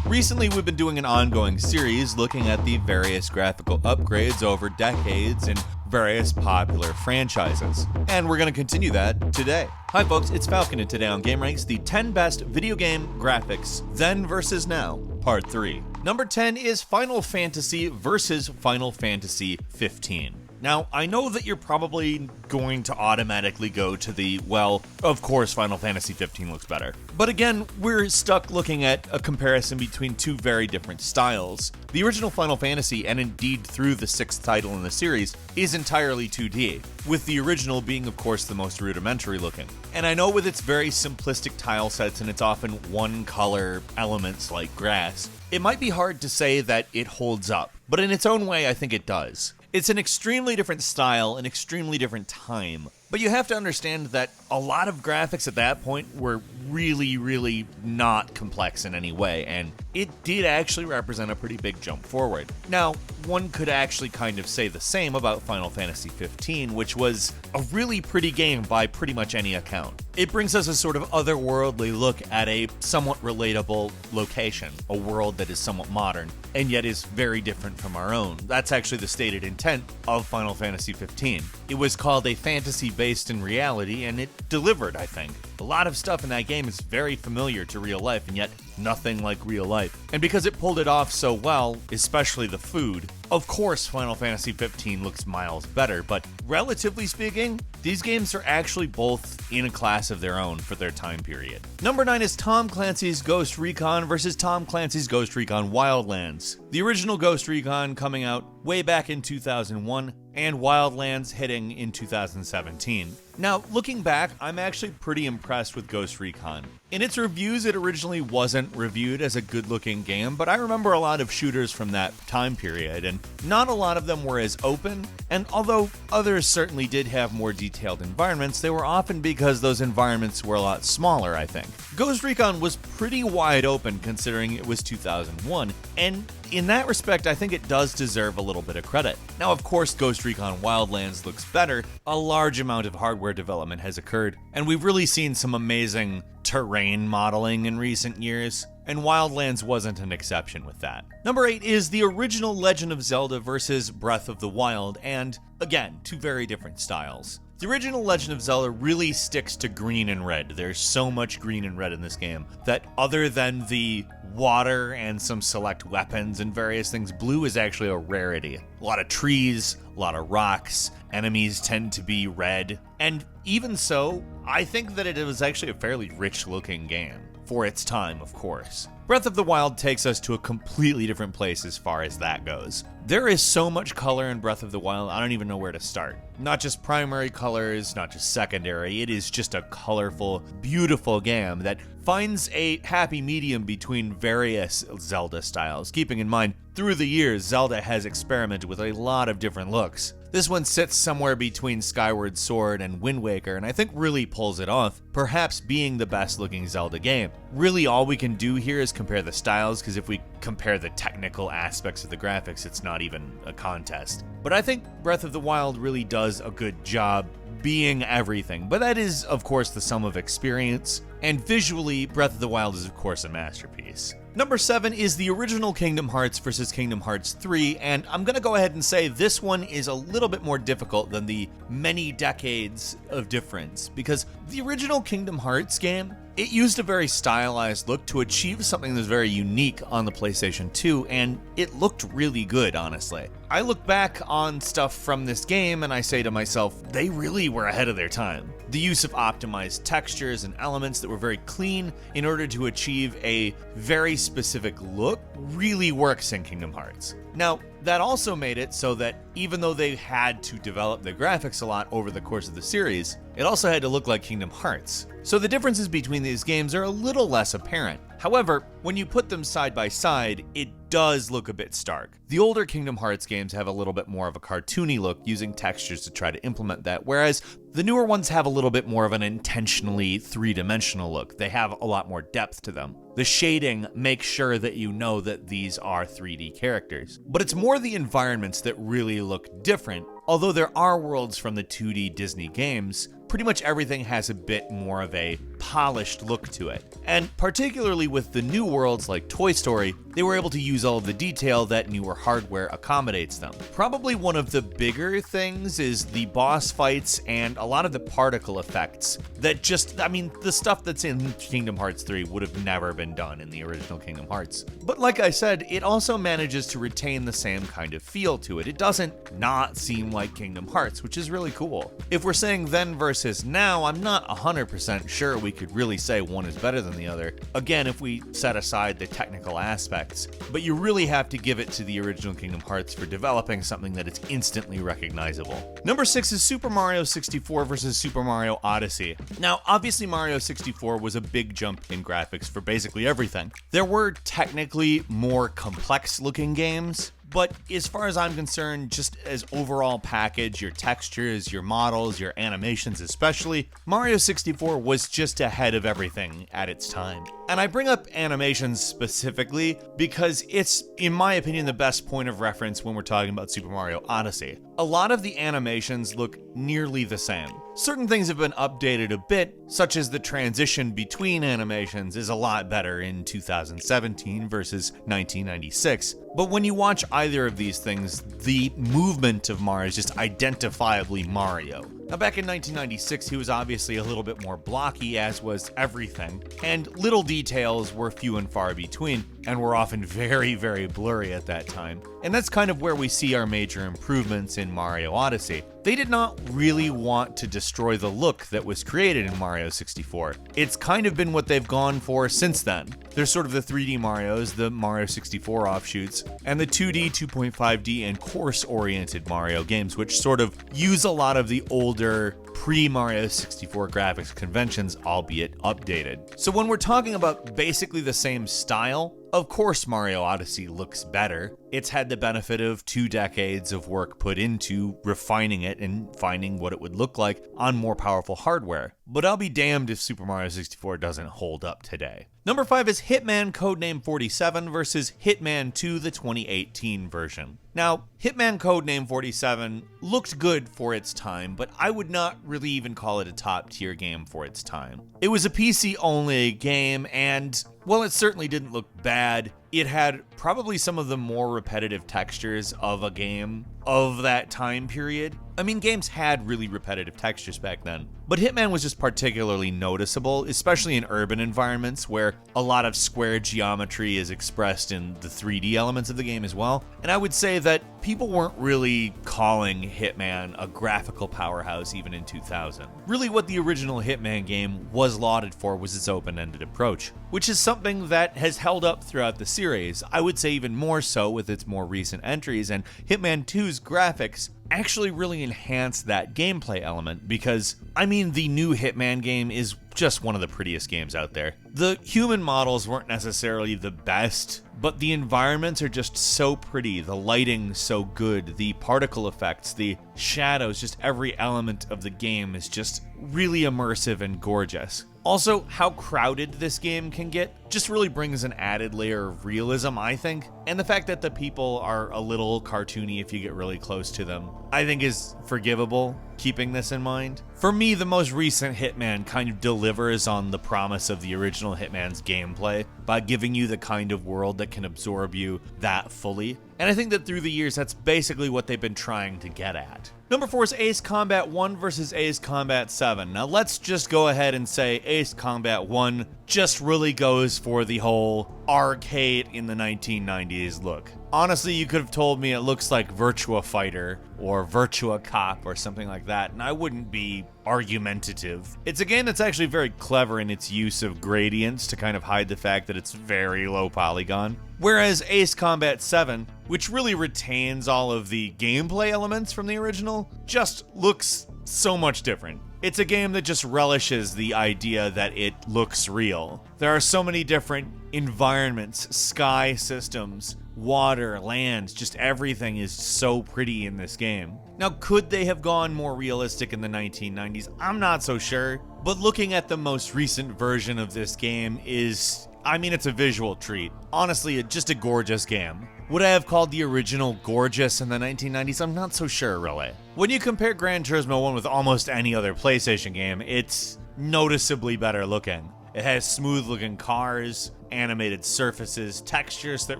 Recently, we've been doing an ongoing series looking at the various graphical upgrades over decades in various popular franchises. And we're going to continue that today. Hi folks, it's Falcon, and today on gameranx, the 10 best video game graphics then versus now, part 3. Number 10 is Final Fantasy versus Final Fantasy 15. Now, I know that you're probably going to automatically go to the, well, of course Final Fantasy 15 looks better. But again, we're stuck looking at a comparison between two very different styles. The original Final Fantasy, and indeed through the 6th title in the series, is entirely 2D, with the original being of course the most rudimentary looking. And I know with its very simplistic tile sets and its often one color elements like grass, it might be hard to say that it holds up, but in its own way I think it does. It's an extremely different style, an extremely different time, but you have to understand that a lot of graphics at that point were really not complex in any way, and it did actually represent a pretty big jump forward. Now, one could actually kind of say the same about Final Fantasy 15, which was a really pretty game by pretty much any account. It brings us a sort of otherworldly look at a somewhat relatable location, a world that is somewhat modern, and yet is very different from our own. That's actually the stated intent of Final Fantasy 15. It was called a fantasy based in reality, and it delivered, I think. A lot of stuff in that game is very familiar to real life, and yet nothing like real life. And because it pulled it off so well, especially the food, of course Final Fantasy 15 looks miles better, but relatively speaking, these games are actually both in a class of their own for their time period. Number 9 is Tom Clancy's Ghost Recon versus Tom Clancy's Ghost Recon Wildlands. The original Ghost Recon coming out way back in 2001, and Wildlands hitting in 2017. Now, looking back, I'm actually pretty impressed with Ghost Recon. In its reviews, it originally wasn't reviewed as a good-looking game, but I remember a lot of shooters from that time period, and not a lot of them were as open, and although others certainly did have more detailed environments, they were often because those environments were a lot smaller, I think. Ghost Recon was pretty wide open considering it was 2001, and in that respect, I think it does deserve a little bit of credit. Now, of course, Ghost Recon Wildlands looks better. A large amount of hardware development has occurred, and we've really seen some amazing terrain modeling in recent years, and Wildlands wasn't an exception with that. Number 8 is the original Legend of Zelda versus Breath of the Wild, and again, two very different styles. The original Legend of Zelda really sticks to green and red. There's so much green and red in this game that other than the water and some select weapons and various things, blue is actually a rarity. A lot of trees, a lot of rocks, enemies tend to be red, and even so, I think that it was actually a fairly rich looking game. For its time, of course. Breath of the Wild takes us to a completely different place as far as that goes. There is so much color in Breath of the Wild, I don't even know where to start. Not just primary colors, not just secondary, it is just a colorful, beautiful game that finds a happy medium between various Zelda styles. Keeping in mind, through the years, Zelda has experimented with a lot of different looks. This one sits somewhere between Skyward Sword and Wind Waker, and I think really pulls it off, perhaps being the best looking Zelda game. Really all we can do here is compare the styles, because if we compare the technical aspects of the graphics, it's not even a contest. But I think Breath of the Wild really does a good job being everything, but that is of course the sum of experience, and visually Breath of the Wild is of course a masterpiece. Number 7 is the original Kingdom Hearts versus Kingdom Hearts 3, and I'm gonna go ahead and say this one is a little bit more difficult than the many decades of difference, because the original Kingdom Hearts game, it used a very stylized look to achieve something that's very unique on the PlayStation 2, and it looked really good, honestly. I look back on stuff from this game and I say to myself, they really were ahead of their time. The use of optimized textures and elements that were very clean in order to achieve a very specific look really works in Kingdom Hearts. Now, that also made it so that even though they had to develop the graphics a lot over the course of the series, it also had to look like Kingdom Hearts. So the differences between these games are a little less apparent. However, when you put them side by side, it does look a bit stark. The older Kingdom Hearts games have a little bit more of a cartoony look, using textures to try to implement that, whereas the newer ones have a little bit more of an intentionally three-dimensional look. They have a lot more depth to them. The shading makes sure that you know that these are 3D characters. But it's more the environments that really look different. Although there are worlds from the 2D Disney games, pretty much everything has a bit more of a polished look to it. And particularly with the new worlds like Toy Story, they were able to use all of the detail that newer hardware accommodates them. Probably one of the bigger things is the boss fights and a lot of the particle effects that the stuff that's in Kingdom Hearts 3 would have never been done in the original Kingdom Hearts. But like I said, it also manages to retain the same kind of feel to it. It doesn't not seem like Kingdom Hearts, which is really cool. If we're saying then versus now, I'm not 100% sure we could really say one is better than the other. Again, if we set aside the technical aspects, but you really have to give it to the original Kingdom Hearts for developing something that is instantly recognizable. Number 6 is Super Mario 64 versus Super Mario Odyssey. Now, obviously Mario 64 was a big jump in graphics for basically everything. There were technically more complex looking games, but as far as I'm concerned, just as overall package, your textures, your models, your animations especially, Mario 64 was just ahead of everything at its time. And I bring up animations specifically because it's, in my opinion, the best point of reference when we're talking about Super Mario Odyssey. A lot of the animations look nearly the same. Certain things have been updated a bit, such as the transition between animations is a lot better in 2017 versus 1996. But when you watch either of these things, the movement of Mario is just identifiably Mario. Now, back in 1996, he was obviously a little bit more blocky, as was everything, and little details were few and far between, and were often very, very blurry at that time. And that's kind of where we see our major improvements in Mario Odyssey. They did not really want to destroy the look that was created in Mario 64. It's kind of been what they've gone for since then. There's sort of the 3D Marios, the Mario 64 offshoots, and the 2D, 2.5D, and course-oriented Mario games, which sort of use a lot of the older pre-Mario 64 graphics conventions, albeit updated. So when we're talking about basically the same style, of course Mario Odyssey looks better. It's had the benefit of 2 decades of work put into refining it and finding what it would look like on more powerful hardware. But I'll be damned if Super Mario 64 doesn't hold up today. Number 5 is Hitman Codename 47 versus Hitman 2, the 2018 version. Now, Hitman Codename 47 looked good for its time, but I would not really even call it a top tier game for its time. It was a PC only game, and while it certainly didn't look bad, it had probably some of the more repetitive textures of a game of that time period. I mean, games had really repetitive textures back then, but Hitman was just particularly noticeable, especially in urban environments where a lot of square geometry is expressed in the 3D elements of the game as well. And I would say that people weren't really calling Hitman a graphical powerhouse even in 2000. Really what the original Hitman game was lauded for was its open-ended approach, which is something that has held up throughout the series. I would say even more so with its more recent entries, and Hitman 2's graphics actually really enhance that gameplay element because, I mean, the new Hitman game is just one of the prettiest games out there. The human models weren't necessarily the best, but the environments are just so pretty, the lighting so good, the particle effects, the shadows, just every element of the game is just really immersive and gorgeous. Also, how crowded this game can get just really brings an added layer of realism, I think. And the fact that the people are a little cartoony if you get really close to them, I think is forgivable, keeping this in mind. For me, the most recent Hitman kind of delivers on the promise of the original Hitman's gameplay by giving you the kind of world that can absorb you that fully. And I think that through the years, that's basically what they've been trying to get at. Number 4 is Ace Combat 1 versus Ace Combat 7. Now let's just go ahead and say Ace Combat 1 just really goes for the whole arcade in the 1990s look. Honestly, you could have told me it looks like Virtua Fighter or Virtua Cop or something like that, and I wouldn't be argumentative. It's a game that's actually very clever in its use of gradients to kind of hide the fact that it's very low polygon. Whereas Ace Combat 7, which really retains all of the gameplay elements from the original, just looks so much different. It's a game that just relishes the idea that it looks real. There are so many different environments, sky systems, water, land, just everything is so pretty in this game. Now, could they have gone more realistic in the 1990s? I'm not so sure, but looking at the most recent version of this game is, I mean, it's a visual treat. Honestly, just a gorgeous game. Would I have called the original gorgeous in the 1990s? I'm not so sure, really. When you compare Gran Turismo 1 with almost any other PlayStation game, it's noticeably better looking. It has smooth looking cars, animated surfaces, textures that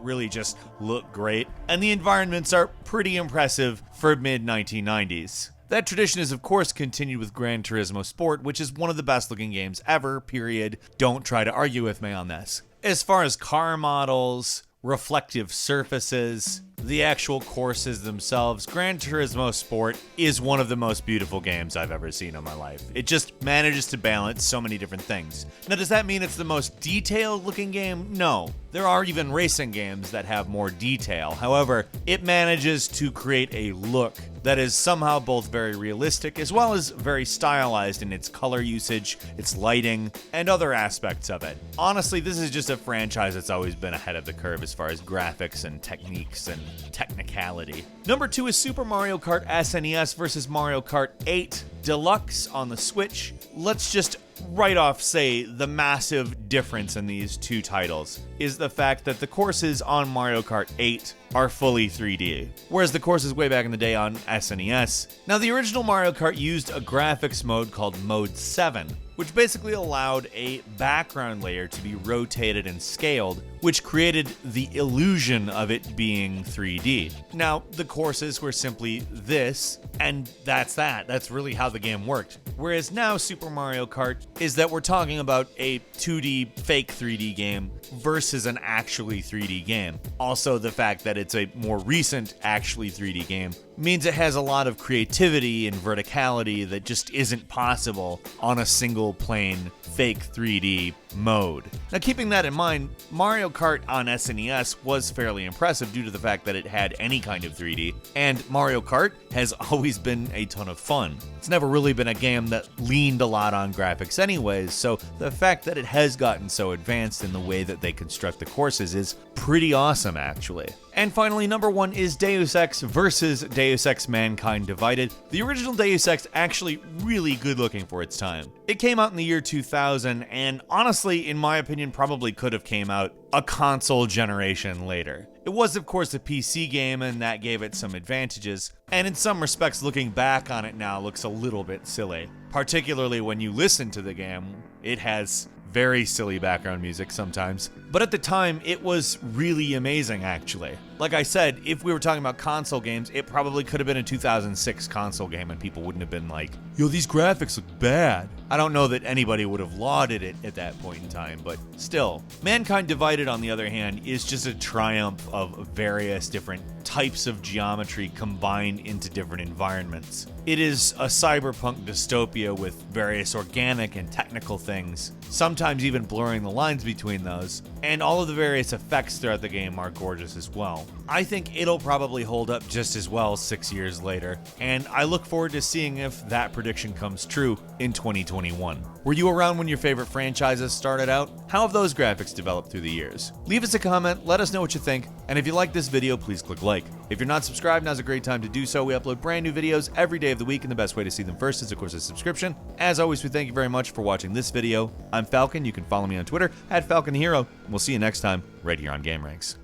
really just look great, and the environments are pretty impressive for mid-1990s. That tradition is of course continued with Gran Turismo Sport, which is one of the best looking games ever, period. Don't try to argue with me on this. As far as car models, reflective surfaces, the actual courses themselves, Gran Turismo Sport is one of the most beautiful games I've ever seen in my life. It just manages to balance so many different things. Now, does that mean it's the most detailed looking game? No. There are even racing games that have more detail. However, it manages to create a look that is somehow both very realistic as well as very stylized in its color usage, its lighting, and other aspects of it. Honestly, this is just a franchise that's always been ahead of the curve as far as graphics and techniques and technicality. Number 2 is Super Mario Kart SNES versus Mario Kart 8 Deluxe on the Switch. Let's just right off say the massive difference in these two titles is the fact that the courses on Mario Kart 8 are fully 3D, whereas the courses way back in the day on SNES. Now, the original Mario Kart used a graphics mode called Mode 7, which basically allowed a background layer to be rotated and scaled, which created the illusion of it being 3D. Now, the courses were simply this, and that's that. That's really how the game worked. Whereas now Super Mario Kart is that we're talking about a 2D fake 3D game versus an actually 3D game. Also, the fact that it's a more recent actually 3D game means it has a lot of creativity and verticality that just isn't possible on a single plain fake 3D mode. Now, keeping that in mind, Mario Kart on SNES was fairly impressive due to the fact that it had any kind of 3D, and Mario Kart has always been a ton of fun. It's never really been a game that leaned a lot on graphics anyways, so the fact that it has gotten so advanced in the way that they construct the courses is pretty awesome, actually. And finally, number 1 is Deus Ex versus Deus Ex Mankind Divided. The original Deus Ex actually really good looking for its time. It came out in the year 2000, and honestly, in my opinion, probably could have came out a console generation later. It was, of course, a PC game, and that gave it some advantages, and in some respects, looking back on it now looks a little bit silly. Particularly when you listen to the game, it has very silly background music sometimes. But at the time, it was really amazing, actually. Like I said, if we were talking about console games, it probably could have been a 2006 console game and people wouldn't have been like, yo, these graphics look bad. I don't know that anybody would have lauded it at that point in time, but still. Mankind Divided, on the other hand, is just a triumph of various different types of geometry combined into different environments. It is a cyberpunk dystopia with various organic and technical things, sometimes even blurring the lines between those, and all of the various effects throughout the game are gorgeous as well. I think it'll probably hold up just as well 6 years later, and I look forward to seeing if that prediction comes true in 2021. Were you around when your favorite franchises started out? How have those graphics developed through the years? Leave us a comment, let us know what you think, and if you like this video, please click like. If you're not subscribed, now's a great time to do so. We upload brand new videos every day of the week, and the best way to see them first is, of course, a subscription. As always, we thank you very much for watching this video. I'm Falcon. You can follow me on Twitter @FalconHero. We'll see you next time right here on gameranx.